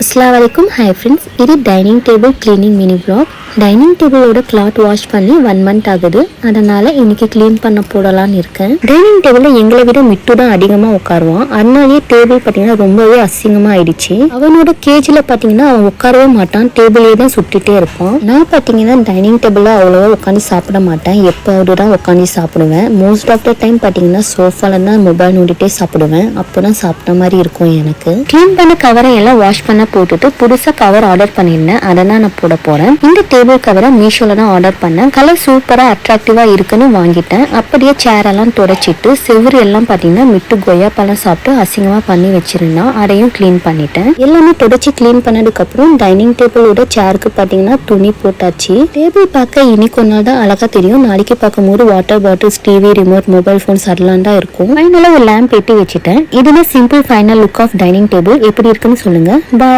Assalamualaikum. Hi friends, இது dining table cleaning mini vlog. Dining டேபிளோட cloth wash பண்ணி 1 month ஆகுது. அதனால இன்னைக்கு க்ளீன் பண்ண போடலான்னு இருக்கேன். டைனிங் டேபிள்ல எங்களை விட மிட்டு தான் அதிகமாக உட்காருவான். அதனாலேயே டேபிள் பார்த்தீங்கன்னா ரொம்பவே அசிங்கமாக ஆயிடுச்சு. அவனோட கேஜில் பார்த்தீங்கன்னா அவன் உட்காரவே மாட்டான், டேபிளே தான் சுட்டிகிட்டே இருப்பான். நான் பார்த்தீங்கன்னா டைனிங் டேபிளில் அவ்வளோவா உட்காந்து சாப்பிட மாட்டேன், எப்போது தான் உட்காந்து சாப்பிடுவேன். மோஸ்ட் ஆஃப் த டைம் பார்த்தீங்கன்னா சோஃபால தான் மொபைல் நோண்டிட்டே சாப்பிடுவேன். அப்போ தான் சாப்பிட்ட மாதிரி இருக்கும். எனக்கு க்ளீன் பண்ண கவரை எல்லாம் வாஷ் பண்ண போட்டுட்டு புதுசாக கவர் ஆர்டர் பண்ணியிருந்தேன், அதை தான் நான் போட போகிறேன். இந்த டேபிள் கவரை மீஷோல தான் ஆர்டர் பண்ணேன். கலர் சூப்பராக அட்ராக்டிவாக இருக்குன்னு வாங்கிட்டேன். அப்படியே சேர் எல்லாம் துடைச்சிட்டு செவுரு எல்லாம் பார்த்தீங்கன்னா மிட்டு கொய்யா பழம் சாப்பிட்டு அசிங்கமாக பண்ணி வச்சிருந்தான், அதையும் க்ளீன் பண்ணிட்டேன். எல்லாமே துடைச்சி க்ளீன் பண்ணதுக்கப்புறம் டைனிங் டேபிளோட சேருக்கு பார்த்தீங்கன்னா துணி போட்டாச்சு. டேபிள் பார்க்க இன்னைக்கு கொஞ்ச நாள் தான் அழகாக தெரியும், நாளைக்கு பார்க்கும்போது water bottles, TV, remote, mobile phones அதெல்லாம் தான் இருக்கும். ஃபைனலாக ஒரு லேம்ப் ஏற்றி வச்சுட்டேன். இதுதான் simple final look of dining table. எப்படி இருக்குன்னு சொல்லுங்க. பாய்.